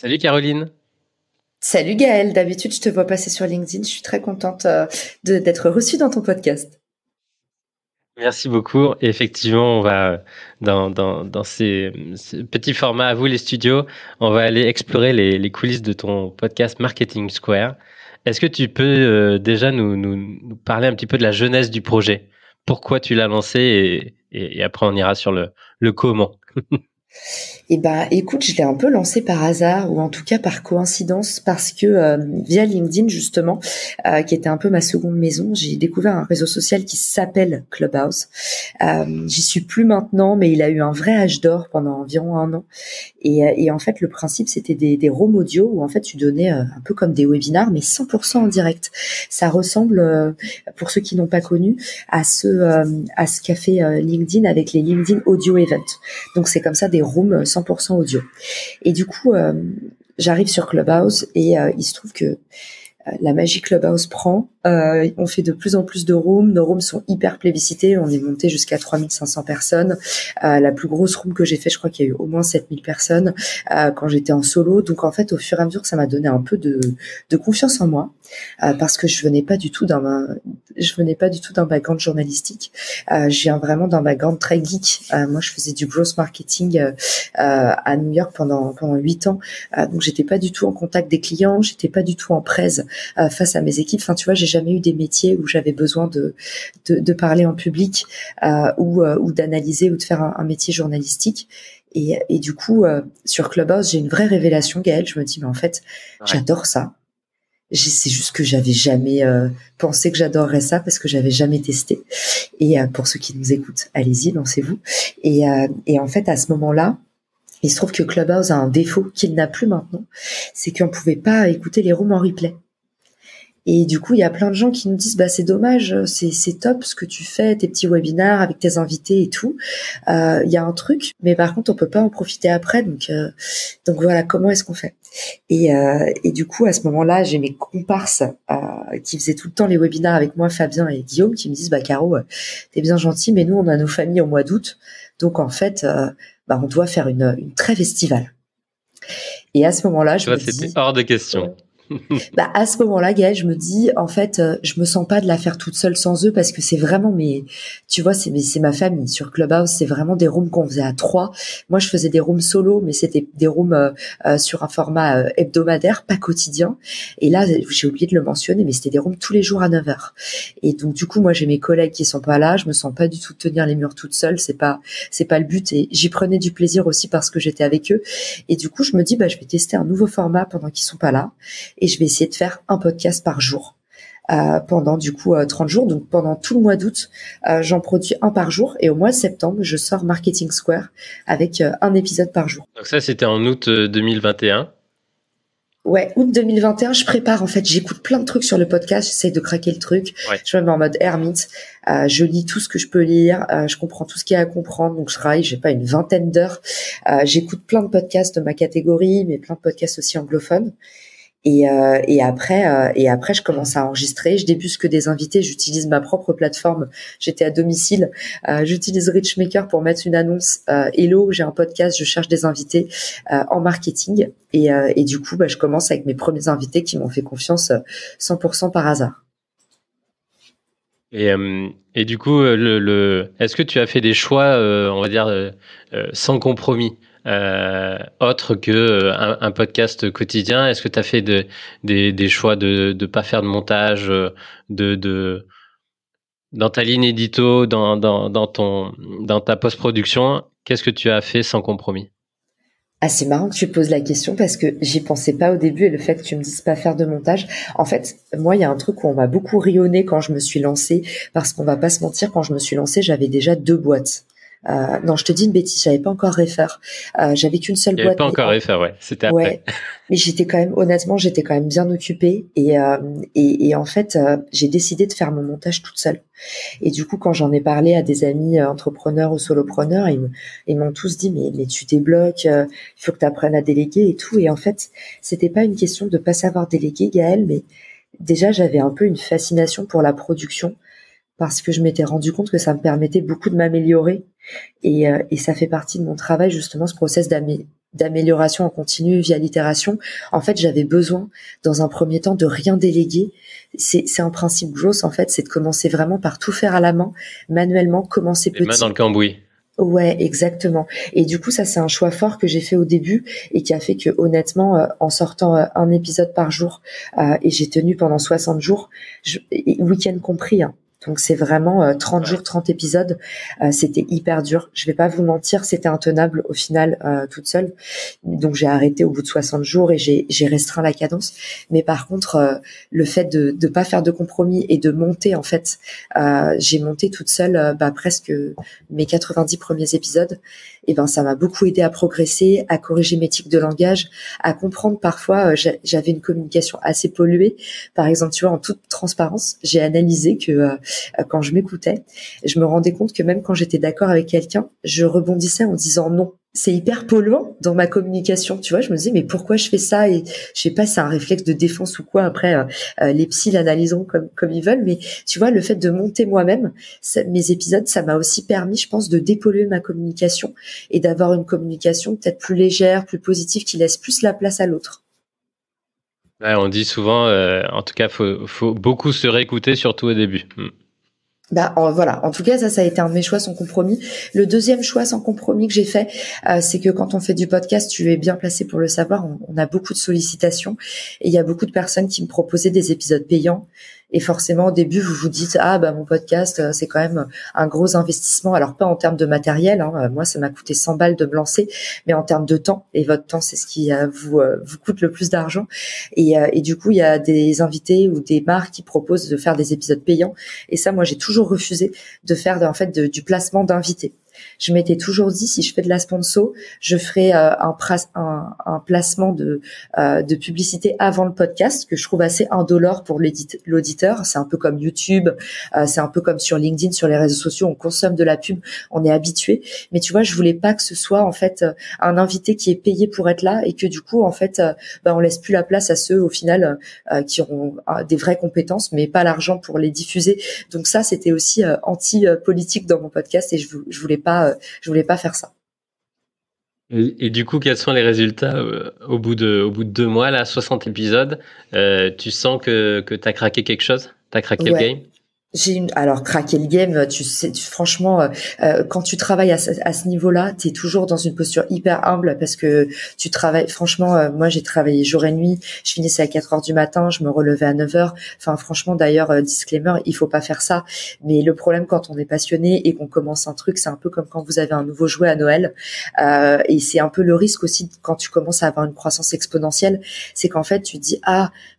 Salut Caroline. Salut Gaëlle, d'habitude je te vois passer sur LinkedIn, je suis très contente d'être reçue dans ton podcast. Merci beaucoup. Et effectivement, on va dans ces petits formats à vous les studios, on va aller explorer les coulisses de ton podcast Marketing Square. Est-ce que tu peux déjà nous parler un petit peu de la genèse du projet? Pourquoi tu l'as lancé et après on ira sur le comment. Et ben, écoute, je l'ai un peu lancé par hasard ou en tout cas par coïncidence parce que via LinkedIn justement, qui était un peu ma seconde maison, j'ai découvert un réseau social qui s'appelle Clubhouse. J'y suis plus maintenant, mais il a eu un vrai âge d'or pendant environ un an. Et en fait, le principe, c'était des rooms audio où en fait, tu donnais un peu comme des webinars, mais 100% en direct. Ça ressemble, pour ceux qui n'ont pas connu, à ce qu'a fait LinkedIn avec les LinkedIn Audio Events. Donc, c'est comme ça des rooms 100% audio. Et du coup, j'arrive sur Clubhouse et il se trouve que la magie Clubhouse prend. On fait de plus en plus de rooms. Nos rooms sont hyper plébiscités. On est monté jusqu'à 3500 personnes. La plus grosse room que j'ai fait, je crois qu'il y a eu au moins 7000 personnes quand j'étais en solo. Donc en fait, au fur et à mesure, ça m'a donné un peu de confiance en moi parce que je venais pas du tout d'un background journalistique. Je viens vraiment d'un background très geek. Moi, je faisais du growth marketing à New York pendant 8 ans. Donc j'étais pas du tout en contact des clients. J'étais pas du tout en presse face à mes équipes. Enfin, tu vois, j'ai jamais eu des métiers où j'avais besoin de parler en public ou d'analyser ou de faire un métier journalistique. Et du coup, sur Clubhouse, j'ai une vraie révélation, Gaëlle. Je me dis, mais en fait, j'adore ça. C'est juste que j'avais jamais pensé que j'adorerais ça parce que j'avais jamais testé. Et pour ceux qui nous écoutent, allez-y, lancez-vous. Et en fait, à ce moment-là, il se trouve que Clubhouse a un défaut qu'il n'a plus maintenant, c'est qu'on pouvait pas écouter les rooms en replay. Et du coup, il y a plein de gens qui nous disent, bah c'est dommage, c'est top ce que tu fais, tes petits webinaires avec tes invités et tout. Il y a un truc, mais par contre, on peut pas en profiter après. Donc voilà, comment est-ce qu'on fait? Et du coup, à ce moment-là, j'ai mes comparses qui faisaient tout le temps les webinaires avec moi, Fabien et Guillaume, qui me disent, bah Caro, t'es bien gentil, mais nous, on a nos familles au mois d'août, donc en fait, bah on doit faire une trêve estivale. Et à ce moment-là, je Toi, me c'était dis, hors de question. bah à ce moment-là, Gaëlle, je me dis en fait, je me sens pas de la faire toute seule sans eux parce que c'est vraiment tu vois, c'est ma famille. Sur Clubhouse, c'est vraiment des rooms qu'on faisait à trois. Moi, je faisais des rooms solo, mais c'était des rooms sur un format hebdomadaire, pas quotidien. Et là, j'ai oublié de le mentionner, mais c'était des rooms tous les jours à 9h. Et donc du coup, moi, j'ai mes collègues qui sont pas là. Je me sens pas du tout tenir les murs toute seule. C'est pas le but. Et j'y prenais du plaisir aussi parce que j'étais avec eux. Et du coup, je me dis, bah, je vais tester un nouveau format pendant qu'ils sont pas là. Et je vais essayer de faire un podcast par jour pendant du coup 30 jours. Donc pendant tout le mois d'août, j'en produis un par jour. Et au mois de septembre, je sors Marketing Square avec un épisode par jour. Donc ça, c'était en août 2021. Ouais, août 2021, je prépare en fait. J'écoute plein de trucs sur le podcast, j'essaye de craquer le truc. Ouais. Je me mets en mode ermite. Je lis tout ce que je peux lire. Je comprends tout ce qu'il y a à comprendre. Donc je travaille, j'ai pas une vingtaine d'heures. J'écoute plein de podcasts de ma catégorie, mais plein de podcasts aussi anglophones. Et après, je commence à enregistrer. Je débusque des invités. J'utilise ma propre plateforme. J'étais à domicile. J'utilise Richmaker pour mettre une annonce. Hello, j'ai un podcast. Je cherche des invités en marketing. Et du coup, bah, je commence avec mes premiers invités qui m'ont fait confiance 100% par hasard. Et du coup, est-ce que tu as fait des choix, on va dire, sans compromis, autres que un podcast quotidien? Est-ce que tu as fait des choix de ne pas faire de montage, de dans ta ligne édito, dans ta post-production? Qu'est-ce que tu as fait sans compromis? Ah, c'est marrant que tu poses la question parce que j'y pensais pas au début et le fait que tu me dises pas faire de montage. En fait, moi, il y a un truc où on m'a beaucoup rayonné quand je me suis lancée parce qu'on va pas se mentir, quand je me suis lancée, j'avais déjà 2 boîtes. Non, je te dis une bêtise, j'avais pas encore Refer. J'avais qu'une seule Il n'y avait boîte. pas encore effet, ouais, c'était après. Ouais, mais honnêtement, j'étais quand même bien occupée et en fait, j'ai décidé de faire mon montage toute seule. Et du coup, quand j'en ai parlé à des amis entrepreneurs ou solopreneurs, ils m'ont tous dit mais tu débloques, il faut que tu apprennes à déléguer et tout. Et en fait, c'était pas une question de pas savoir déléguer, Gaëlle, mais déjà j'avais un peu une fascination pour la production parce que je m'étais rendu compte que ça me permettait beaucoup de m'améliorer et ça fait partie de mon travail justement ce process d'amélioration en continu via l'itération, en fait, j'avais besoin, dans un premier temps, de rien déléguer. C'est un principe growth, en fait, c'est de commencer vraiment par tout faire à la main, manuellement, commencer Les mains petit. dans le cambouis. Ouais, exactement. Et du coup, ça, c'est un choix fort que j'ai fait au début et qui a fait que, honnêtement, en sortant un épisode par jour, et j'ai tenu pendant 60 jours, week-end compris, hein. Donc c'est vraiment 30 jours, 30 épisodes. C'était hyper dur. Je vais pas vous mentir, c'était intenable au final toute seule. Donc j'ai arrêté au bout de 60 jours et j'ai restreint la cadence. Mais par contre, le fait de pas faire de compromis et de monter en fait, j'ai monté toute seule presque mes 90 premiers épisodes. Et ben ça m'a beaucoup aidé à progresser, à corriger mes tics de langage, à comprendre parfois j'avais une communication assez polluée. Par exemple, tu vois, en toute transparence, j'ai analysé que quand je m'écoutais, je me rendais compte que même quand j'étais d'accord avec quelqu'un, je rebondissais en disant non. C'est hyper polluant dans ma communication, tu vois. Je me disais mais pourquoi je fais ça, et je sais pas, c'est un réflexe de défense ou quoi. Après, les psys l'analyseront comme ils veulent, mais tu vois, le fait de monter moi-même mes épisodes, ça m'a aussi permis, je pense, de dépolluer ma communication et d'avoir une communication peut-être plus légère, plus positive, qui laisse plus la place à l'autre. Ouais, on dit souvent, en tout cas, faut beaucoup se réécouter, surtout au début. Voilà. En tout cas, ça a été un de mes choix sans compromis. Le deuxième choix sans compromis que j'ai fait, c'est que quand on fait du podcast, tu es bien placé pour le savoir, on a beaucoup de sollicitations et il y a beaucoup de personnes qui me proposaient des épisodes payants. Et forcément, au début, vous vous dites mon podcast, c'est quand même un gros investissement. Alors pas en termes de matériel, hein, moi ça m'a coûté 100 balles de me lancer, mais en termes de temps. Et votre temps, c'est ce qui vous coûte le plus d'argent. Et du coup, il y a des invités ou des marques qui proposent de faire des épisodes payants. Et ça, moi, j'ai toujours refusé de faire du placement d'invités. Je m'étais toujours dit, si je fais de la sponsor, je ferai un placement de publicité avant le podcast, que je trouve assez indolore pour l'auditeur. C'est un peu comme YouTube, c'est un peu comme sur LinkedIn, sur les réseaux sociaux, on consomme de la pub, on est habitué. Mais tu vois, je voulais pas que ce soit en fait un invité qui est payé pour être là et que du coup, en fait, on laisse plus la place à ceux au final qui auront des vraies compétences, mais pas l'argent pour les diffuser. Donc ça, c'était aussi anti-politique dans mon podcast et je voulais pas faire ça. Et du coup, quels sont les résultats au bout de 2 mois, là, 60 épisodes? Tu sens que tu as craqué quelque chose? Tu as craqué le game? Alors craquer le game, tu sais, franchement, quand tu travailles à ce niveau-là, t'es toujours dans une posture hyper humble parce que tu travailles. Franchement, moi j'ai travaillé jour et nuit. Je finissais à 4 heures du matin, je me relevais à 9 heures. Enfin, franchement, d'ailleurs, disclaimer, il faut pas faire ça. Mais le problème quand on est passionné et qu'on commence un truc, c'est un peu comme quand vous avez un nouveau jouet à Noël. Et c'est un peu le risque aussi quand tu commences à avoir une croissance exponentielle, c'est qu'en fait tu te dis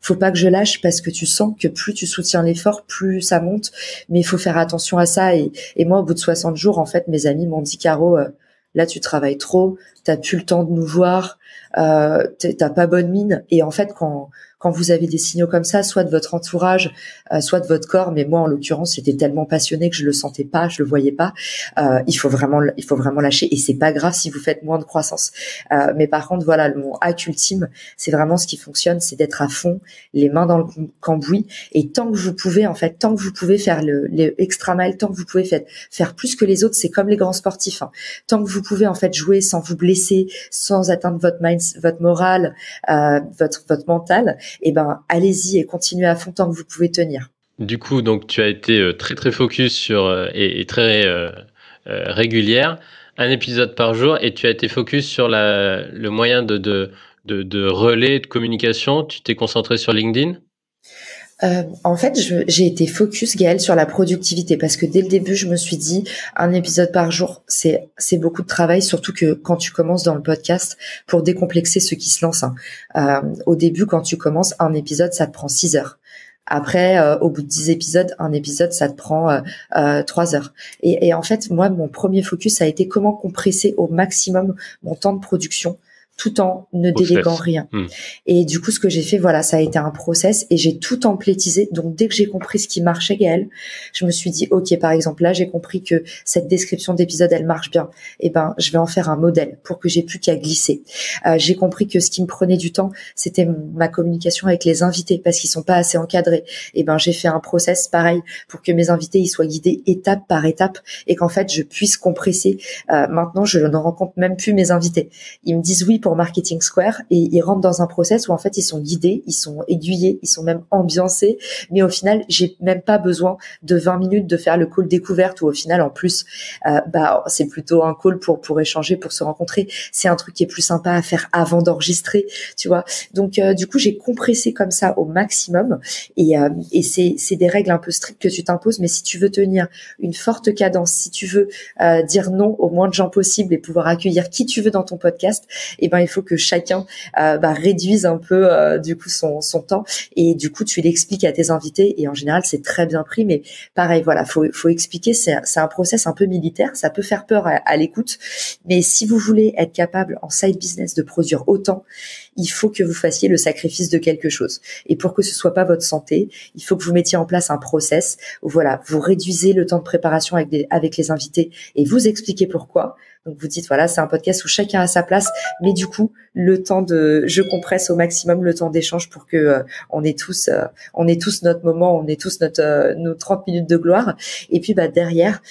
faut pas que je lâche parce que tu sens que plus tu soutiens l'effort, plus ça monte. Mais il faut faire attention à ça. Et moi, au bout de 60 jours, en fait, mes amis m'ont dit, Caro, là, tu travailles trop, t'as plus le temps de nous voir, t'as pas bonne mine. Et en fait, quand vous avez des signaux comme ça, soit de votre entourage, soit de votre corps, mais moi en l'occurrence j'étais tellement passionnée que je le sentais pas, je le voyais pas. Il faut vraiment lâcher et c'est pas grave si vous faites moins de croissance. Mais par contre voilà, mon hack ultime, c'est vraiment ce qui fonctionne, c'est d'être à fond, les mains dans le cambouis et tant que vous pouvez faire le extra mile, tant que vous pouvez faire plus que les autres, c'est comme les grands sportifs. Hein. Tant que vous pouvez en fait jouer sans vous blesser, sans atteindre votre mind, votre morale, votre mental. Allez-y et continuez à fond tant que vous pouvez tenir. Du coup, donc tu as été très très focus sur et très régulière, un épisode par jour, et tu as été focus sur le moyen de relais de communication. Tu t'es concentré sur LinkedIn? En fait, j'ai été focus, Gaëlle, sur la productivité parce que dès le début, je me suis dit un épisode par jour, c'est beaucoup de travail, surtout que quand tu commences dans le podcast, pour décomplexer ceux qui se lancent. Au début, quand tu commences, un épisode, ça te prend 6 heures. Après, au bout de 10 épisodes, un épisode, ça te prend 3 heures. Et en fait, moi, mon premier focus a été comment compresser au maximum mon temps de production tout en ne Process. déléguant rien. Et du coup, ce que j'ai fait, voilà, ça a été un process et j'ai tout templétisé. Donc, dès que j'ai compris ce qui marchait, Gaëlle, je me suis dit, OK, par exemple, là, j'ai compris que cette description d'épisode, elle marche bien. Eh ben, je vais en faire un modèle pour que j'ai plus qu'à glisser. J'ai compris que ce qui me prenait du temps, c'était ma communication avec les invités parce qu'ils sont pas assez encadrés. Eh ben, j'ai fait un process pareil pour que mes invités, ils soient guidés étape par étape et qu'en fait, je puisse compresser. Maintenant, je ne rencontre même plus mes invités. Ils me disent oui pour Marketing Square et ils rentrent dans un process où en fait, ils sont guidés, ils sont aiguillés, ils sont même ambiancés. Mais au final, j'ai même pas besoin de 20 minutes de faire le call découverte où au final, en plus, c'est plutôt un call pour échanger, pour se rencontrer. C'est un truc qui est plus sympa à faire avant d'enregistrer, tu vois. Donc, du coup, j'ai compressé comme ça au maximum et c'est des règles un peu strictes que tu t'imposes. Mais si tu veux tenir une forte cadence, si tu veux dire non au moins de gens possible et pouvoir accueillir qui tu veux dans ton podcast, eh ben il faut que chacun réduise un peu du coup son temps et du coup tu l'expliques à tes invités et en général c'est très bien pris. Mais pareil, voilà, faut expliquer. C'est un process un peu militaire, ça peut faire peur à l'écoute, mais si vous voulez être capable en side business de produire autant, il faut que vous fassiez le sacrifice de quelque chose. Et pour que ce soit pas votre santé, il faut que vous mettiez en place un process où voilà, vous réduisez le temps de préparation avec les invités et vous expliquez pourquoi. Donc vous dites voilà, c'est un podcast où chacun a sa place, mais du coup je compresse au maximum le temps d'échange pour que on ait tous notre moment, on ait tous nos 30 minutes de gloire. Et puis derrière,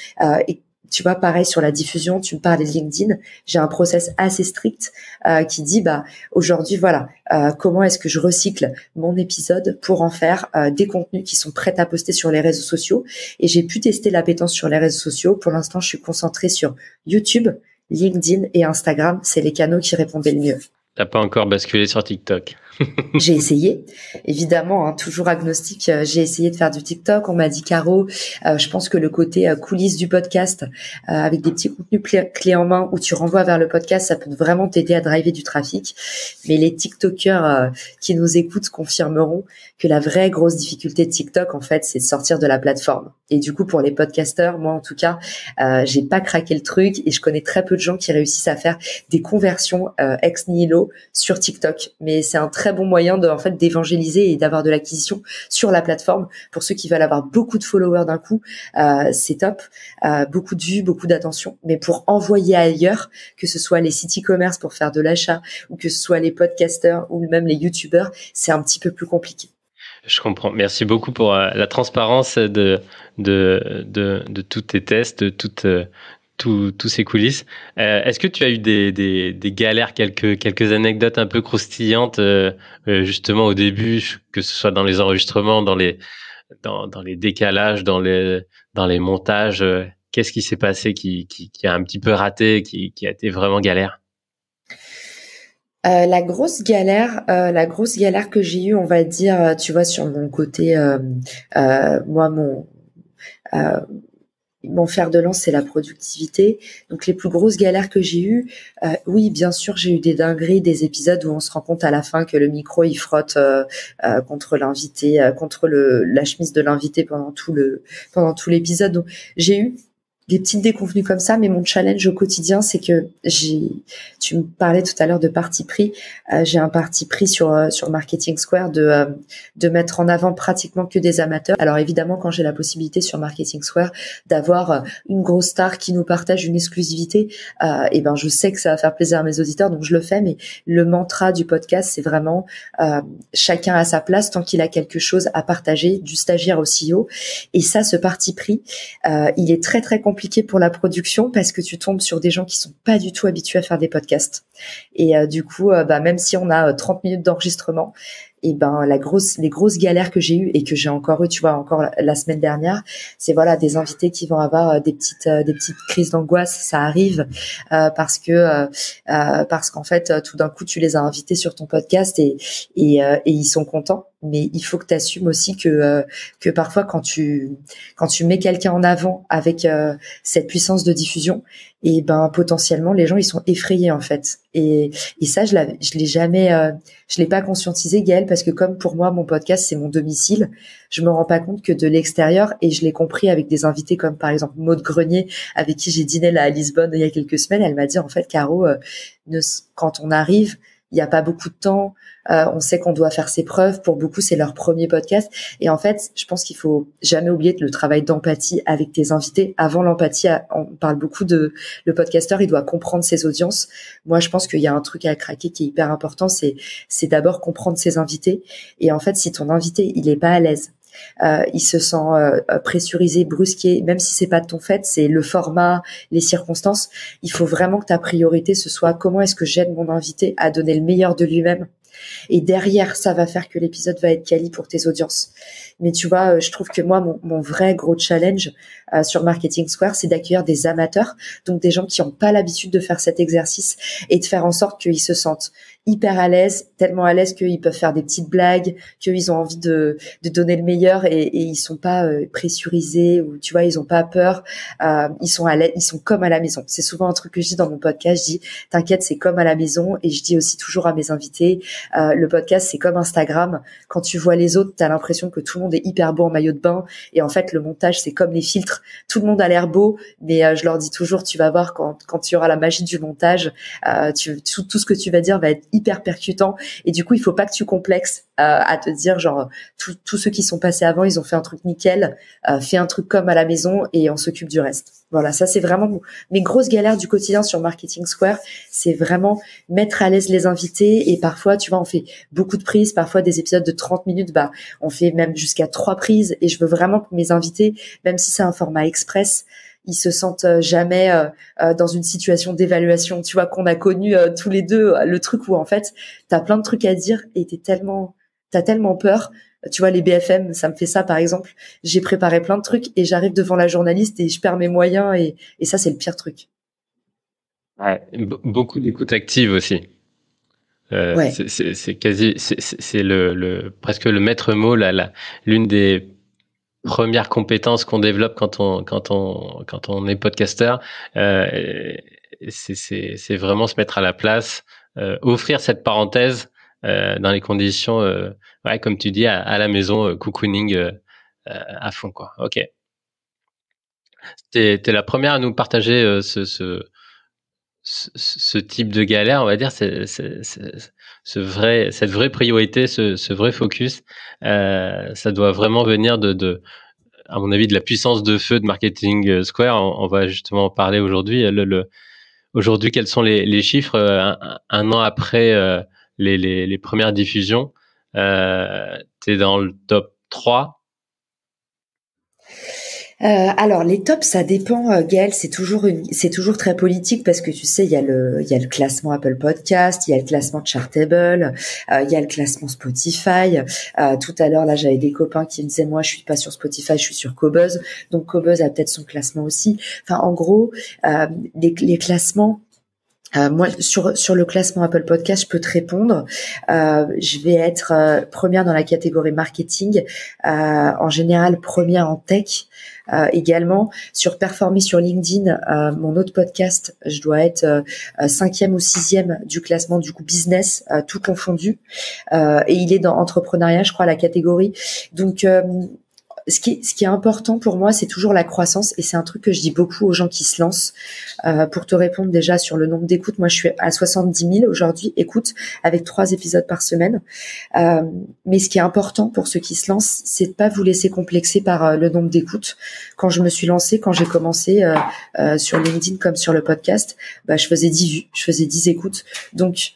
tu vois, pareil sur la diffusion, tu me parlais de LinkedIn, j'ai un process assez strict qui dit aujourd'hui voilà, comment est-ce que je recycle mon épisode pour en faire des contenus qui sont prêts à poster sur les réseaux sociaux. Et j'ai pu tester l'appétence sur les réseaux sociaux. Pour l'instant, je suis concentrée sur YouTube, LinkedIn et Instagram. C'est les canaux qui répondaient le mieux. T'as pas encore basculé sur TikTok? J'ai essayé, évidemment, hein, toujours agnostique. J'ai essayé de faire du TikTok. On m'a dit Caro, je pense que le côté coulisses du podcast, avec des petits contenus clés en main où tu renvoies vers le podcast, ça peut vraiment t'aider à driver du trafic. Mais les TikTokers qui nous écoutent confirmeront que la vraie grosse difficulté de TikTok, en fait, c'est de sortir de la plateforme. Et du coup, pour les podcasteurs, moi en tout cas, j'ai pas craqué le truc et je connais très peu de gens qui réussissent à faire des conversions ex nihilo sur TikTok. Mais c'est un très bon moyen d'évangéliser et d'avoir de l'acquisition sur la plateforme. Pour ceux qui veulent avoir beaucoup de followers d'un coup, c'est top. Beaucoup de vues, beaucoup d'attention. Mais pour envoyer ailleurs, que ce soit les sites e-commerce pour faire de l'achat ou que ce soit les podcasteurs ou même les youtubeurs, c'est un petit peu plus compliqué. Je comprends. Merci beaucoup pour la transparence de tous tes tests, de tous ces coulisses. Est-ce que tu as eu des galères, quelques anecdotes un peu croustillantes, justement au début, que ce soit dans les enregistrements, dans les décalages, dans les montages, qu'est-ce qui s'est passé qui a un petit peu raté, qui a été vraiment galère? La grosse galère que j'ai eue, on va dire, tu vois, sur mon côté, moi, mon fer de lance, c'est la productivité. Donc, les plus grosses galères que j'ai eues, oui, bien sûr, j'ai eu des dingueries, des épisodes où on se rend compte à la fin que le micro, il frotte contre l'invité, contre la chemise de l'invité pendant tout l'épisode. Donc, j'ai eu des petites déconvenues comme ça, mais mon challenge au quotidien, c'est que tu me parlais tout à l'heure de parti pris, j'ai un parti pris sur Marketing Square de mettre en avant pratiquement que des amateurs. Alors évidemment, quand j'ai la possibilité sur Marketing Square d'avoir une grosse star qui nous partage une exclusivité, je sais que ça va faire plaisir à mes auditeurs, donc je le fais, mais le mantra du podcast, c'est vraiment chacun à sa place tant qu'il a quelque chose à partager, du stagiaire au CEO. Et ça, ce parti pris, il est très très compliqué pour la production parce que tu tombes sur des gens qui sont pas du tout habitués à faire des podcasts. Et du coup, même si on a 30 minutes d'enregistrement, et les grosses galères que j'ai eues et que j'ai encore eu, tu vois, encore la semaine dernière, c'est voilà, des invités qui vont avoir des petites crises d'angoisse, ça arrive parce qu'en fait tout d'un coup tu les as invités sur ton podcast et ils sont contents, mais il faut que tu assumes aussi que parfois quand tu mets quelqu'un en avant avec cette puissance de diffusion, et potentiellement les gens ils sont effrayés en fait, et ça je l'ai jamais je l'ai pas conscientisé, Gaëlle, parce que comme pour moi, mon podcast, c'est mon domicile, je me rends pas compte que de l'extérieur, et je l'ai compris avec des invités comme par exemple Maude Grenier, avec qui j'ai dîné là à Lisbonne il y a quelques semaines, elle m'a dit en fait, Caro, quand on arrive, il n'y a pas beaucoup de temps, on sait qu'on doit faire ses preuves. Pour beaucoup, c'est leur premier podcast. Et en fait, je pense qu'il faut jamais oublier le travail d'empathie avec tes invités. Avant l'empathie, on parle beaucoup de le podcasteur, il doit comprendre ses audiences. Moi, je pense qu'il y a un truc à craquer qui est hyper important, c'est d'abord comprendre ses invités. Et en fait, si ton invité, il est pas à l'aise, il se sent pressurisé, brusqué, même si c'est pas de ton fait, c'est le format, les circonstances. Il faut vraiment que ta priorité ce soit comment est-ce que j'aide mon invité à donner le meilleur de lui-même. Et derrière, ça va faire que l'épisode va être quali pour tes audiences. Mais tu vois, je trouve que moi, mon vrai gros challenge sur Marketing Square, c'est d'accueillir des amateurs, donc des gens qui n'ont pas l'habitude de faire cet exercice, et de faire en sorte qu'ils se sentent hyper à l'aise, tellement à l'aise qu'ils peuvent faire des petites blagues, qu'ils ont envie de donner le meilleur, et ils sont pas pressurisés, ou tu vois, ils ont pas peur, ils sont à l'aise, ils sont comme à la maison. C'est souvent un truc que je dis dans mon podcast, je dis t'inquiète, c'est comme à la maison. Et je dis aussi toujours à mes invités, le podcast c'est comme Instagram, quand tu vois les autres, t'as l'impression que tout le monde est hyper beau en maillot de bain, et en fait le montage c'est comme les filtres, tout le monde a l'air beau, mais je leur dis toujours, tu vas voir quand tu auras la magie du montage, tout ce que tu vas dire va être hyper percutant, et du coup il faut pas que tu complexes à te dire genre tous ceux qui sont passés avant ils ont fait un truc nickel, fais un truc comme à la maison et on s'occupe du reste. Voilà, ça c'est vraiment mes grosses galères du quotidien sur Marketing Square, c'est vraiment mettre à l'aise les invités. Et parfois tu vois, on fait beaucoup de prises, parfois des épisodes de 30 minutes, on fait même jusqu'à 3 prises, et je veux vraiment que mes invités, même si c'est un format express, ils se sentent jamais dans une situation d'évaluation, tu vois, qu'on a connu tous les deux, le truc où en fait t'as plein de trucs à dire et t'as tellement peur. Tu vois, les BFM, ça me fait ça par exemple. J'ai préparé plein de trucs et j'arrive devant la journaliste et je perds mes moyens, et ça c'est le pire truc. Ouais. Beaucoup d'écoute active aussi. Ouais. C'est quasi, c'est presque le maître mot, l'une des premières compétences qu'on développe quand on est podcasteur. C'est vraiment se mettre à la place, offrir cette parenthèse dans les conditions, ouais, comme tu dis, à la maison, cocooning à fond, quoi. Ok. T'es la première à nous partager ce type de galère, on va dire, cette vraie priorité, ce vrai focus. Ça doit vraiment venir à mon avis, de la puissance de feu de Marketing Square. On va justement en parler aujourd'hui. Aujourd'hui, quels sont les chiffres un an après les premières diffusions? T'es dans le top 3. Alors les tops, ça dépend, Gaël, c'est toujours très politique, parce que tu sais, il y a le classement Apple Podcast, il y a le classement Chartable, il y a le classement Spotify. Tout à l'heure là, j'avais des copains qui me disaient, moi je suis pas sur Spotify, je suis sur Qobuz, donc Qobuz a peut-être son classement aussi. Enfin en gros, les classements. Moi, sur le classement Apple Podcast, je peux te répondre. Je vais être première dans la catégorie marketing, en général première en tech. Également sur performer sur LinkedIn, mon autre podcast, je dois être cinquième ou sixième du classement du coup business, tout confondu. Et il est dans entrepreneuriat, je crois, la catégorie. Donc ce qui est important pour moi, c'est toujours la croissance, et c'est un truc que je dis beaucoup aux gens qui se lancent. Pour te répondre déjà sur le nombre d'écoutes, moi je suis à 70 000 aujourd'hui, écoute, avec 3 épisodes par semaine. Mais ce qui est important pour ceux qui se lancent, c'est de pas vous laisser complexer par le nombre d'écoutes. Quand je me suis lancée, quand j'ai commencé sur LinkedIn comme sur le podcast, je faisais 10 vues, je faisais 10 écoutes. Donc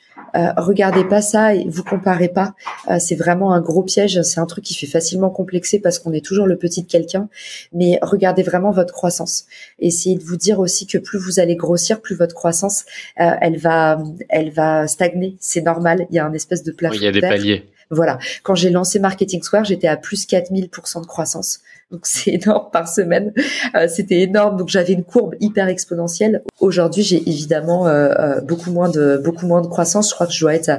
regardez pas ça et vous comparez pas. C'est vraiment un gros piège. C'est un truc qui fait facilement complexer parce qu'on est toujours le petit de quelqu'un. Mais regardez vraiment votre croissance. Essayez de vous dire aussi que plus vous allez grossir, plus votre croissance, elle va stagner. C'est normal. Il y a un espèce de plafond. Oui, il y a des paliers. Voilà. Quand j'ai lancé Marketing Square, j'étais à plus 4000% de croissance. Donc c'est énorme par semaine. C'était énorme. Donc j'avais une courbe hyper exponentielle. Aujourd'hui, j'ai évidemment beaucoup moins de croissance. Je crois que je dois être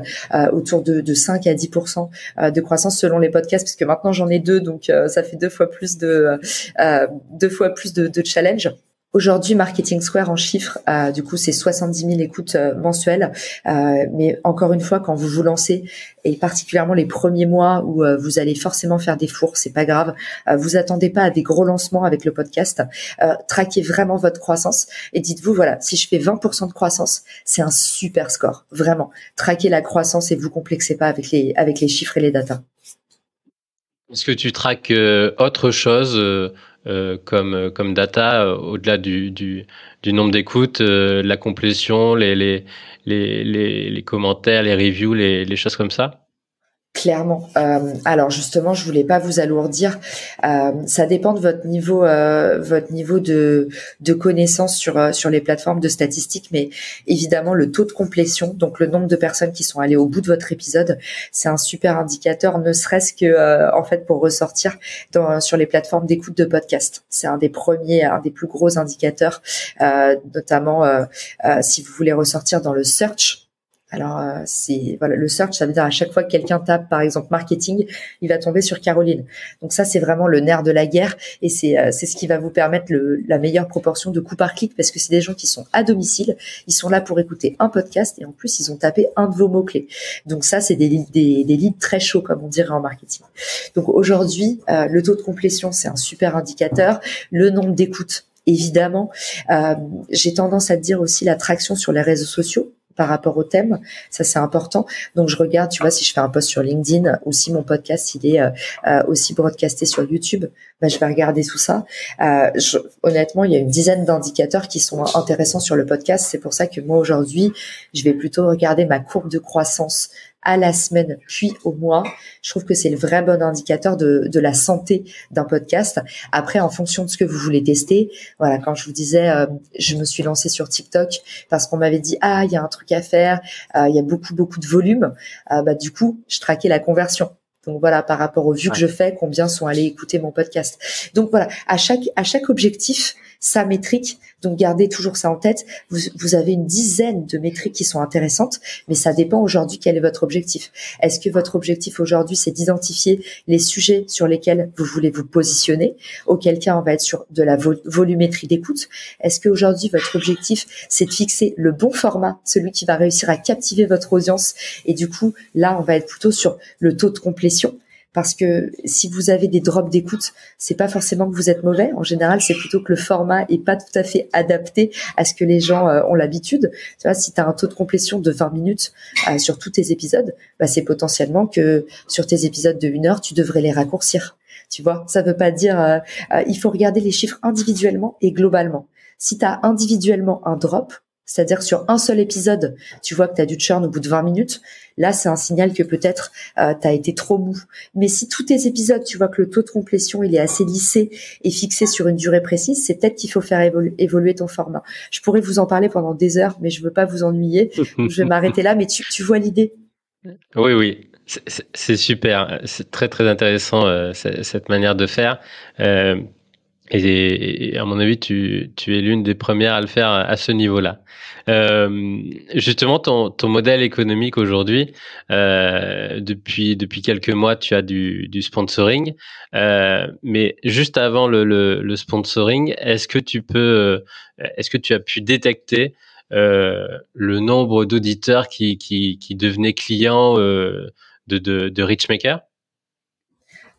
autour de 5 à 10% de croissance selon les podcasts, parce que maintenant j'en ai 2, donc ça fait 2 fois plus de challenge. Aujourd'hui, Marketing Square en chiffres, du coup, c'est 70 000 écoutes mensuelles. Mais encore une fois, quand vous vous lancez, et particulièrement les premiers mois où vous allez forcément faire des fours, c'est pas grave. Vous attendez pas à des gros lancements avec le podcast. Traquez vraiment votre croissance et dites-vous, voilà, si je fais 20% de croissance, c'est un super score. Vraiment, traquez la croissance et vous complexez pas avec les chiffres et les datas. Est-ce que tu traques autre chose comme data au-delà du nombre d'écoutes, la complétion, les commentaires, les reviews, les choses comme ça? Clairement. Alors justement, je voulais pas vous alourdir. Ça dépend de votre niveau de connaissance sur les plateformes de statistiques, mais évidemment le taux de complétion, donc le nombre de personnes qui sont allées au bout de votre épisode, c'est un super indicateur, ne serait-ce que en fait pour ressortir sur les plateformes d'écoute de podcast. C'est un des plus gros indicateurs, notamment si vous voulez ressortir dans le search. Alors, le search, ça veut dire à chaque fois que quelqu'un tape, par exemple, marketing, il va tomber sur Caroline. Donc ça, c'est vraiment le nerf de la guerre et c'est ce qui va vous permettre la meilleure proportion de coups par clic parce que c'est des gens qui sont à domicile, ils sont là pour écouter un podcast et en plus, ils ont tapé un de vos mots-clés. Donc ça, c'est des leads très chauds, comme on dirait en marketing. Donc aujourd'hui, le taux de complétion, c'est un super indicateur. Le nombre d'écoutes, évidemment. J'ai tendance à dire aussi la traction sur les réseaux sociaux par rapport au thème, ça c'est important. Donc je regarde, tu vois, si je fais un post sur LinkedIn ou si mon podcast il est aussi broadcasté sur YouTube, je vais regarder tout ça. Honnêtement, il y a une dizaine d'indicateurs qui sont intéressants sur le podcast. C'est pour ça que moi aujourd'hui, je vais plutôt regarder ma courbe de croissance à la semaine puis au mois. Je trouve que c'est le vrai bon indicateur de la santé d'un podcast. Après, en fonction de ce que vous voulez tester, voilà, quand je vous disais, je me suis lancée sur TikTok parce qu'on m'avait dit, il y a un truc à faire, il y a beaucoup de volume. Du coup, je traquais la conversion. Donc voilà, par rapport aux vues que je fais, combien sont allés écouter mon podcast. Donc voilà, à chaque objectif, sa métrique. Donc gardez toujours ça en tête. Vous avez une dizaine de métriques qui sont intéressantes, mais ça dépend aujourd'hui quel est votre objectif. Est-ce que votre objectif aujourd'hui, c'est d'identifier les sujets sur lesquels vous voulez vous positionner, auquel cas on va être sur de la volumétrie d'écoute? Est-ce qu'aujourd'hui, votre objectif, c'est de fixer le bon format, celui qui va réussir à captiver votre audience? Et du coup, là, on va être plutôt sur le taux de complétion. Parce que si vous avez des drops d'écoute, c'est pas forcément que vous êtes mauvais. En général, c'est plutôt que le format est pas tout à fait adapté à ce que les gens ont l'habitude. Tu vois, si tu as un taux de complétion de 20 minutes sur tous tes épisodes, c'est potentiellement que sur tes épisodes de 1 heure, tu devrais les raccourcir. Tu vois, ça veut pas dire il faut regarder les chiffres individuellement et globalement. Si tu as individuellement un drop, c'est-à-dire sur un seul épisode, tu vois que tu as du churn au bout de 20 minutes, là, c'est un signal que peut-être tu as été trop mou. Mais si tous tes épisodes, tu vois que le taux de complétion, il est assez lissé et fixé sur une durée précise, c'est peut-être qu'il faut faire évoluer ton format. Je pourrais vous en parler pendant des heures, mais je veux pas vous ennuyer. Je vais m'arrêter là, mais tu vois l'idée? Oui. C'est super. C'est très, très intéressant, cette manière de faire. Et à mon avis, tu es l'une des premières à le faire à ce niveau-là. Justement, ton modèle économique aujourd'hui, depuis quelques mois, tu as du sponsoring. Mais juste avant le sponsoring, est-ce que tu as pu détecter le nombre d'auditeurs qui devenaient clients de Richmaker?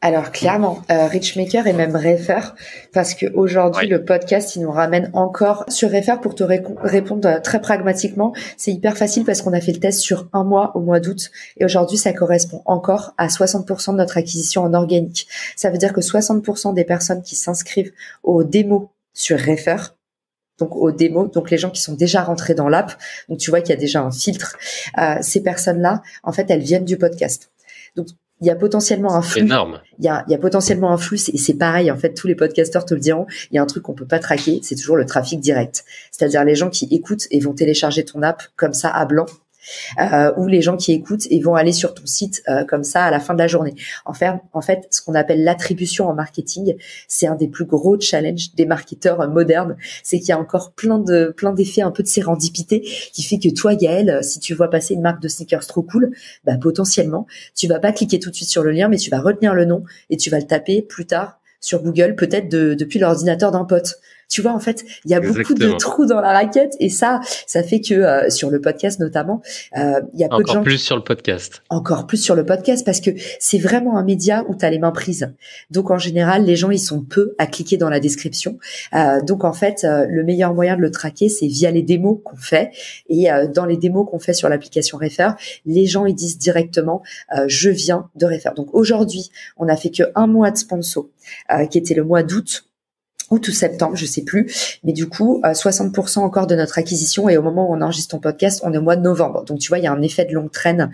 Alors clairement, Richmaker et même Refer, parce que aujourd'hui le podcast il nous ramène encore sur Refer. Pour te répondre très pragmatiquement, c'est hyper facile parce qu'on a fait le test sur un mois au mois d'août et aujourd'hui ça correspond encore à 60% de notre acquisition en organique. Ça veut dire que 60% des personnes qui s'inscrivent aux démos sur Refer, donc aux démos, donc les gens qui sont déjà rentrés dans l'app, donc tu vois qu'il y a déjà un filtre, ces personnes-là, en fait, elles viennent du podcast. Donc il y a potentiellement un flux. Énorme. Il y a potentiellement un flux et c'est pareil. En fait, tous les podcasteurs te le diront. Il y a un truc qu'on peut pas traquer, c'est toujours le trafic direct. C'est-à-dire les gens qui écoutent et vont télécharger ton app comme ça à blanc. Ou les gens qui écoutent et vont aller sur ton site comme ça à la fin de la journée. En fait, ce qu'on appelle l'attribution en marketing, c'est un des plus gros challenges des marketeurs modernes. C'est qu'il y a encore plein d'effets, un peu de sérendipité qui fait que toi, Gaël, si tu vois passer une marque de sneakers trop cool, potentiellement, tu vas pas cliquer tout de suite sur le lien, mais tu vas retenir le nom et tu vas le taper plus tard sur Google, peut-être depuis l'ordinateur d'un pote. Tu vois, en fait, il y a beaucoup de Exactement. trous dans la raquette et ça fait que sur le podcast notamment, il y a peu de Encore gens plus sur le podcast. encore plus sur le podcast parce que c'est vraiment un média où tu as les mains prises. Donc en général, les gens ils sont peu à cliquer dans la description. Donc en fait, le meilleur moyen de le traquer, c'est via les démos qu'on fait. Et dans les démos qu'on fait sur l'application Refer, les gens ils disent directement je viens de Refer. Donc aujourd'hui, on a fait que un mois de sponsor, qui était le mois d'août ou tout septembre, je sais plus. Mais du coup, 60% encore de notre acquisition et au moment où on enregistre ton podcast, on est au mois de novembre. Donc tu vois, il y a un effet de longue traîne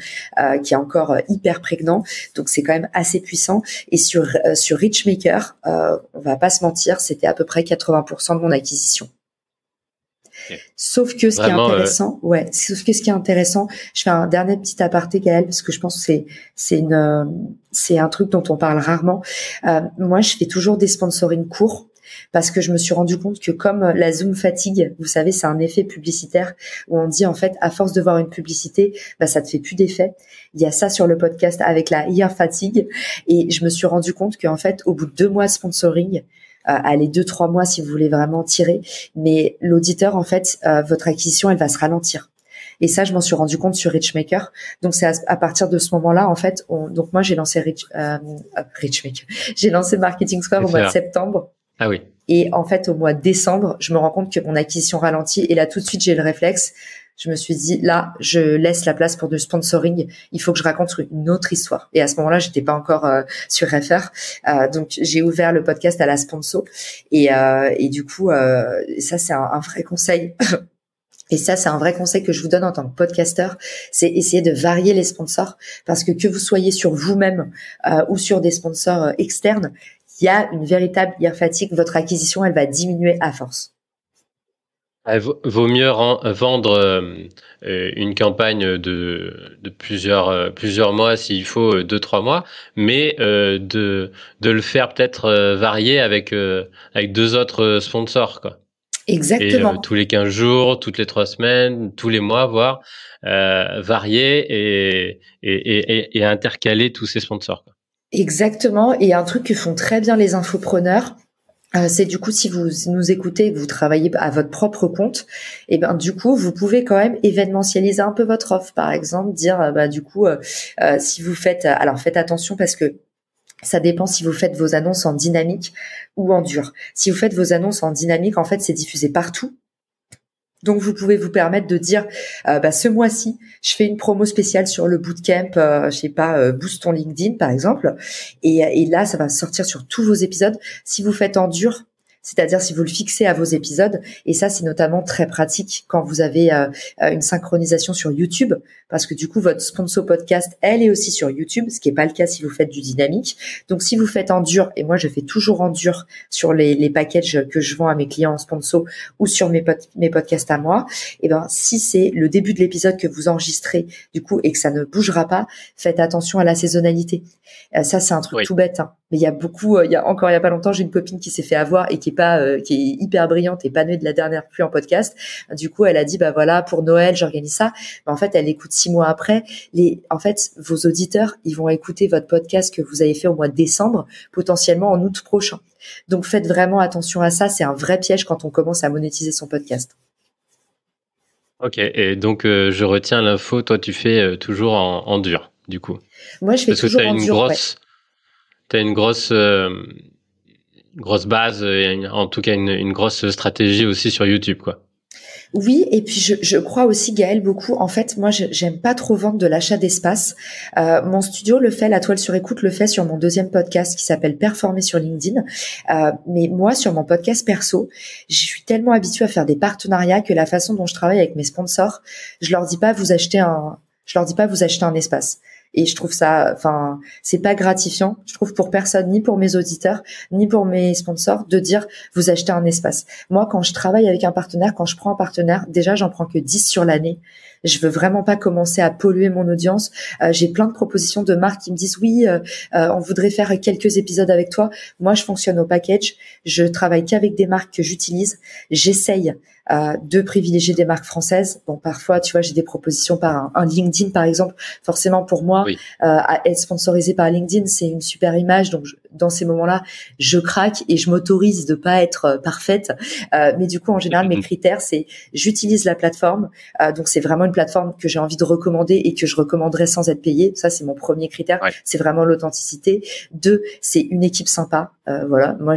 qui est encore hyper prégnant. Donc c'est quand même assez puissant. Et sur Richmaker, on va pas se mentir, c'était à peu près 80% de mon acquisition. Sauf que ce Vraiment, qui est intéressant, sauf que ce qui est intéressant, je fais un dernier petit aparté, Gaël, parce que je pense que c'est un truc dont on parle rarement. Moi, je fais toujours des sponsoring courts. Parce que je me suis rendu compte que comme la Zoom fatigue, vous savez, c'est un effet publicitaire où on dit en fait, à force de voir une publicité, bah ça te fait plus d'effet. Il y a ça sur le podcast avec la ear fatigue et je me suis rendu compte qu'en fait, au bout de 2 mois de sponsoring, allez 2-3 mois si vous voulez vraiment tirer, mais l'auditeur en fait, votre acquisition elle va se ralentir. Et ça, je m'en suis rendu compte sur Richmaker. Donc, c'est à partir de ce moment-là, en fait, donc moi, j'ai lancé Richmaker. J'ai lancé Marketing Square au mois de septembre. Ah oui. Et en fait, au mois de décembre, je me rends compte que mon acquisition ralentit. Et là, tout de suite, j'ai le réflexe. Je me suis dit, là, je laisse la place pour du sponsoring. Il faut que je raconte une autre histoire. Et à ce moment-là, j'étais pas encore sur Refer. Donc, j'ai ouvert le podcast à la sponsor. Et du coup, ça, c'est un vrai conseil. Et ça, c'est un vrai conseil que je vous donne en tant que podcasteur, c'est essayer de varier les sponsors parce que vous soyez sur vous-même ou sur des sponsors externes, il y a une véritable ear fatigue. Votre acquisition, elle va diminuer à force. Vaut mieux vendre une campagne de plusieurs mois s'il faut 2-3 mois, mais de le faire peut-être varier avec 2 autres sponsors quoi. Exactement. Et tous les 15 jours, toutes les 3 semaines, tous les mois, voire varier et intercaler tous ces sponsors quoi. Exactement. Et un truc que font très bien les infopreneurs, c'est du coup si vous nous écoutez, que vous travaillez à votre propre compte, et ben du coup vous pouvez quand même événementialiser un peu votre offre. Par exemple, dire du coup si vous faites, alors faites attention parce que ça dépend si vous faites vos annonces en dynamique ou en dur. Si vous faites vos annonces en dynamique, en fait c'est diffusé partout. Donc, vous pouvez vous permettre de dire, ce mois-ci, je fais une promo spéciale sur le bootcamp, Boost ton LinkedIn, par exemple. Et là, ça va sortir sur tous vos épisodes. Si vous faites en dur, c'est-à-dire si vous le fixez à vos épisodes, et ça c'est notamment très pratique quand vous avez une synchronisation sur YouTube, parce que du coup votre sponsor podcast elle est aussi sur YouTube, ce qui est pas le cas si vous faites du dynamique. Donc si vous faites en dur, et moi je fais toujours en dur sur les packages que je vends à mes clients en sponsor ou sur mes podcasts à moi, et ben si c'est le début de l'épisode que vous enregistrez du coup et que ça ne bougera pas, faites attention à la saisonnalité. Ça c'est un truc tout bête, hein. Mais il y a pas longtemps, j'ai une copine qui s'est fait avoir et qui est hyper brillante et épanouie de la dernière pluie en podcast. Du coup, elle a dit, voilà, pour Noël, j'organise ça. Mais en fait, elle écoute 6 mois après. Vos auditeurs, ils vont écouter votre podcast que vous avez fait au mois de décembre, potentiellement en août prochain. Donc, faites vraiment attention à ça. C'est un vrai piège quand on commence à monétiser son podcast. Ok. Et donc, je retiens l'info. Toi, tu fais toujours en dur, du coup. Moi, je fais toujours en dur. T'as une grosse base, et en tout cas une grosse stratégie aussi sur YouTube, quoi. Oui, et puis je crois aussi, Gaël, beaucoup. En fait, moi, j'aime pas trop vendre de l'achat d'espace. Mon studio le fait, la toile sur écoute le fait sur mon deuxième podcast qui s'appelle Performer sur LinkedIn. Mais moi, sur mon podcast perso, je suis tellement habituée à faire des partenariats que la façon dont je travaille avec mes sponsors, je leur dis pas vous achetez un espace. Et je trouve ça, c'est pas gratifiant. Je trouve pour personne, ni pour mes auditeurs, ni pour mes sponsors, de dire vous achetez un espace. Moi, quand je travaille avec un partenaire, quand je prends un partenaire, déjà j'en prends que 10 sur l'année. Je veux vraiment pas commencer à polluer mon audience. J'ai plein de propositions de marques qui me disent oui, on voudrait faire quelques épisodes avec toi. Moi, je fonctionne au package. Je travaille qu'avec des marques que j'utilise. J'essaye de privilégier des marques françaises. Bon, parfois, tu vois, j'ai des propositions par un LinkedIn, par exemple. Forcément, pour moi, Oui. à être sponsorisé par LinkedIn, c'est une super image. Donc, dans ces moments-là, je craque et je m'autorise de pas être parfaite. Mais du coup, en général, mes critères, c'est j'utilise la plateforme. Donc, c'est vraiment une plateforme que j'ai envie de recommander et que je recommanderais sans être payée. Ça, c'est mon premier critère. Ouais. C'est vraiment l'authenticité. 2, c'est une équipe sympa. Voilà. Moi,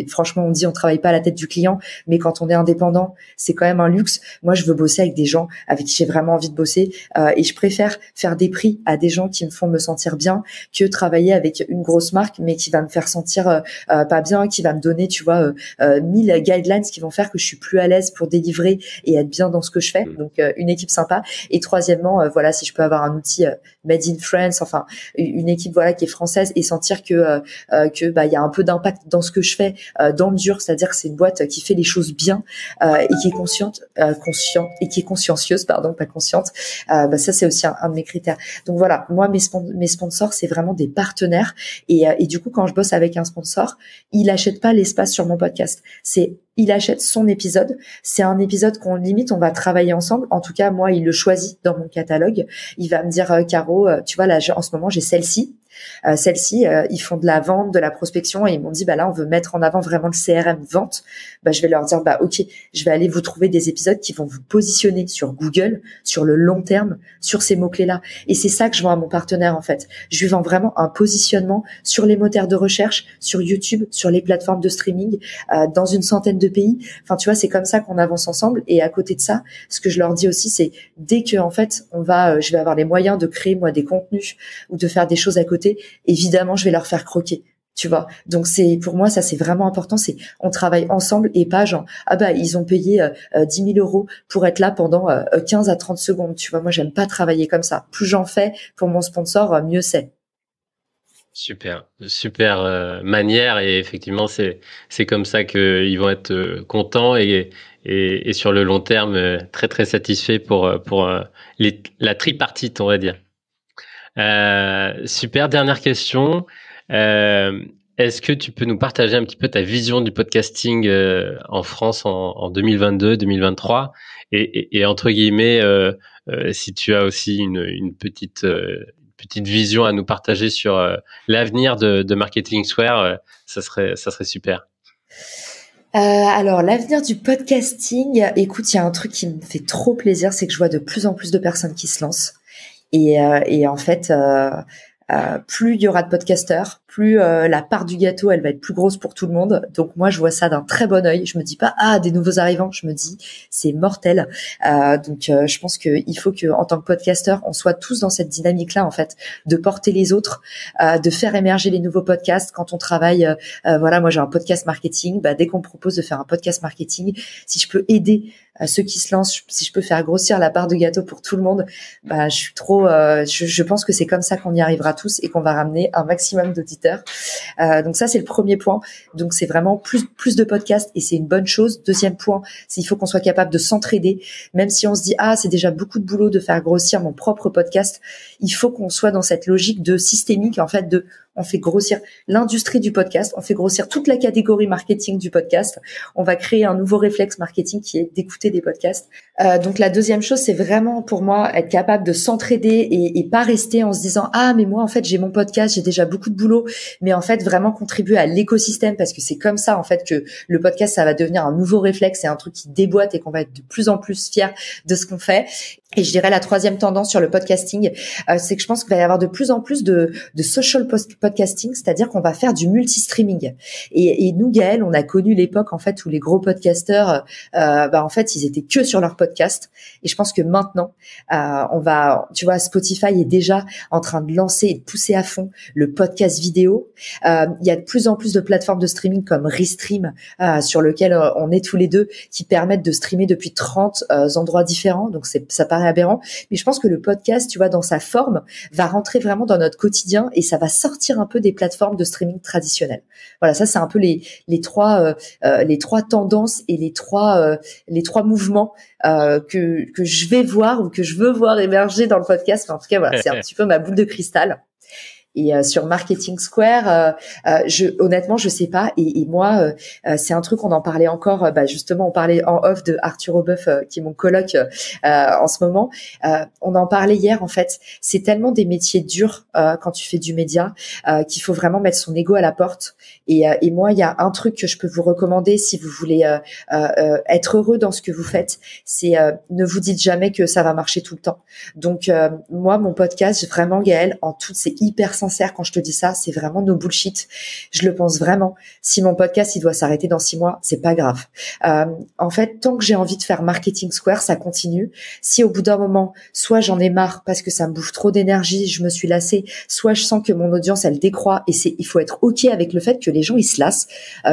franchement, on dit on travaille pas à la tête du client, mais quand on est indépendant, c'est quand même un luxe. Moi, je veux bosser avec des gens avec qui j'ai vraiment envie de bosser, et je préfère faire des prix à des gens qui me font me sentir bien que travailler avec une grosse marque, mais qui va me faire sentir pas bien, qui va me donner, tu vois, 1000 guidelines qui vont faire que je suis plus à l'aise pour délivrer et être bien dans ce que je fais. Donc, une équipe sympa. Et troisièmement, voilà, si je peux avoir un outil made in France, enfin, une équipe, voilà, qui est française et sentir que il y a un peu d'impact dans ce que je fais, dans le dur, c'est-à-dire que c'est une boîte qui fait les choses bien, et qui est consciente et qui est consciencieuse, pardon, pas consciente. Ça, c'est aussi un de mes critères. Donc voilà, moi, mes sponsors, c'est vraiment des partenaires, et du coup, quand je bosse avec un sponsor, il achète pas l'espace sur mon podcast. Il achète son épisode. C'est un épisode qu'on limite, on va travailler ensemble. En tout cas, moi, il le choisit dans mon catalogue. Il va me dire, Caro, tu vois, là, en ce moment, j'ai celle-ci. Ils font de la vente, de la prospection, et ils m'ont dit, là, on veut mettre en avant vraiment le CRM vente. Je vais leur dire, ok, je vais aller vous trouver des épisodes qui vont vous positionner sur Google, sur le long terme, sur ces mots-clés-là. Et c'est ça que je vends à mon partenaire, en fait. Je lui vends vraiment un positionnement sur les moteurs de recherche, sur YouTube, sur les plateformes de streaming, dans une centaine de pays. Enfin, tu vois, c'est comme ça qu'on avance ensemble. Et à côté de ça, ce que je leur dis aussi, c'est dès que, en fait, je vais avoir les moyens de créer, moi, des contenus ou de faire des choses à côté, évidemment, je vais leur faire croquer. Tu vois, donc pour moi, ça, c'est vraiment important. C'est on travaille ensemble et pas genre ils ont payé 10 000 euros pour être là pendant 15 à 30 secondes. Tu vois, moi, j'aime pas travailler comme ça. Plus j'en fais pour mon sponsor, mieux c'est. Super manière, et effectivement c'est comme ça qu'ils vont être contents et sur le long terme très très satisfaits pour la tripartite, on va dire. Super, dernière question. Est-ce que tu peux nous partager un petit peu ta vision du podcasting en France en 2022-2023 et entre guillemets si tu as aussi une petite vision à nous partager sur l'avenir de Marketing Square, ça serait super. Alors, l'avenir du podcasting, écoute, il y a un truc qui me fait trop plaisir, c'est que je vois de plus en plus de personnes qui se lancent. Et en fait, plus il y aura de podcasteurs, plus la part du gâteau, elle va être plus grosse pour tout le monde. Donc moi, je vois ça d'un très bon œil. Je me dis pas des nouveaux arrivants, je me dis c'est mortel. Donc je pense que il faut que en tant que podcasteur, on soit tous dans cette dynamique-là, en fait, de porter les autres, de faire émerger les nouveaux podcasts. Quand on travaille, moi j'ai un podcast marketing. Dès qu'on me propose de faire un podcast marketing, si je peux aider ceux qui se lancent, si je peux faire grossir la part de gâteau pour tout le monde, je suis trop. Je pense que c'est comme ça qu'on y arrivera tous et qu'on va ramener un maximum d'auditeurs. Donc ça, c'est le premier point. Donc c'est vraiment plus de podcasts et c'est une bonne chose. Deuxième point, c'est il faut qu'on soit capable de s'entraider. Même si on se dit c'est déjà beaucoup de boulot de faire grossir mon propre podcast, il faut qu'on soit dans cette logique de systémique, en fait, on fait grossir l'industrie du podcast, on fait grossir toute la catégorie marketing du podcast. On va créer un nouveau réflexe marketing qui est d'écouter des podcasts. Donc la deuxième chose, c'est vraiment pour moi être capable de s'entraider et pas rester en se disant mais moi en fait j'ai mon podcast, j'ai déjà beaucoup de boulot, mais en fait vraiment contribuer à l'écosystème, parce que c'est comme ça en fait que le podcast ça va devenir un nouveau réflexe et un truc qui déboîte et qu'on va être de plus en plus fiers de ce qu'on fait. Et je dirais la troisième tendance sur le podcasting, c'est que je pense qu'il va y avoir de plus en plus de social podcasting, c'est-à-dire qu'on va faire du multi-streaming. Et nous, Gaël, on a connu l'époque en fait où les gros podcasteurs, en fait, ils étaient que sur leur podcast. Et je pense que maintenant, tu vois, Spotify est déjà en train de lancer et de pousser à fond le podcast vidéo. Il y a de plus en plus de plateformes de streaming comme Restream, sur lequel on est tous les deux, qui permettent de streamer depuis 30 endroits différents. Donc ça paraît aberrant, mais je pense que le podcast, tu vois, dans sa forme, va rentrer vraiment dans notre quotidien et ça va sortir un peu des plateformes de streaming traditionnelles. Voilà, ça c'est un peu les trois tendances et les trois mouvements que je vais voir ou que je veux voir émerger dans le podcast. Enfin, en tout cas, voilà, c'est un petit peu ma boule de cristal. Et sur Marketing Square, honnêtement, je sais pas. Et moi, c'est un truc, on en parlait encore. Justement, on parlait en off de Arthur Aubeuf, qui est mon coloc en ce moment. On en parlait hier. En fait, c'est tellement des métiers durs quand tu fais du média qu'il faut vraiment mettre son ego à la porte. Et moi, il y a un truc que je peux vous recommander si vous voulez être heureux dans ce que vous faites, c'est ne vous dites jamais que ça va marcher tout le temps. Donc moi, mon podcast, vraiment Gaëlle, c'est hyper sincère quand je te dis ça, c'est vraiment no bullshit. Je le pense vraiment. Si mon podcast il doit s'arrêter dans 6 mois, c'est pas grave. En fait, tant que j'ai envie de faire Marketing Square, ça continue. Si au bout d'un moment, soit j'en ai marre parce que ça me bouffe trop d'énergie, je me suis lassée, soit je sens que mon audience elle décroît, et il faut être ok avec le fait que les gens ils se lassent.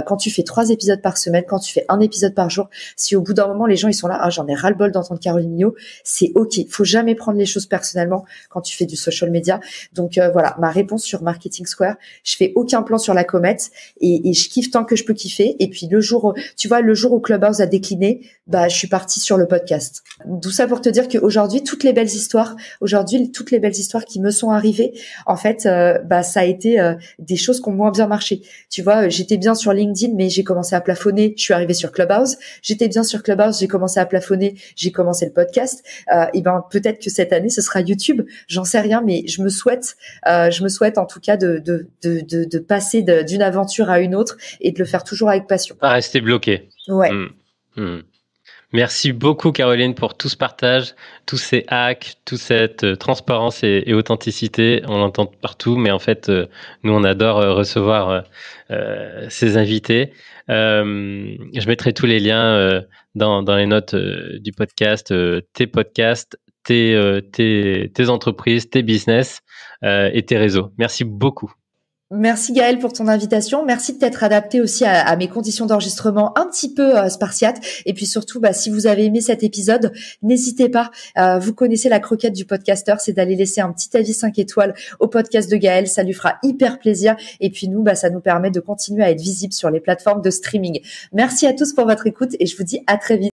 Quand tu fais 3 épisodes par semaine, quand tu fais un épisode par jour, si au bout d'un moment les gens ils sont là, j'en ai ras le bol d'entendre Caroline Mignot, c'est ok. Faut jamais prendre les choses personnellement quand tu fais du social media. Donc voilà, ma réponse sur Marketing Square, je fais aucun plan sur la comète et je kiffe tant que je peux kiffer. Et puis le jour où Clubhouse a décliné, je suis partie sur le podcast. Tout ça pour te dire qu'aujourd'hui, toutes les belles histoires qui me sont arrivées, en fait, ça a été des choses qui ont moins bien marché. Tu vois, j'étais bien sur LinkedIn, mais j'ai commencé à plafonner. Je suis arrivée sur Clubhouse. J'étais bien sur Clubhouse, j'ai commencé à plafonner. J'ai commencé le podcast. Et peut-être que cette année, ce sera YouTube. J'en sais rien, mais je me souhaite en tout cas de passer d'une aventure à une autre et de le faire toujours avec passion. Pas rester bloqué. Ouais. Merci beaucoup Caroline pour tout ce partage, tous ces hacks, toute cette transparence et authenticité. On l'entend partout, mais en fait, nous on adore recevoir ces invités. Je mettrai tous les liens dans les notes du podcast, tes podcasts, tes entreprises, tes business et tes réseaux. Merci beaucoup. Merci Gaëlle pour ton invitation. Merci de t'être adapté aussi à mes conditions d'enregistrement un petit peu spartiates. Et puis surtout, si vous avez aimé cet épisode, n'hésitez pas. Vous connaissez la croquette du podcasteur, c'est d'aller laisser un petit avis 5 étoiles au podcast de Gaëlle. Ça lui fera hyper plaisir. Et puis nous, ça nous permet de continuer à être visible sur les plateformes de streaming. Merci à tous pour votre écoute et je vous dis à très vite.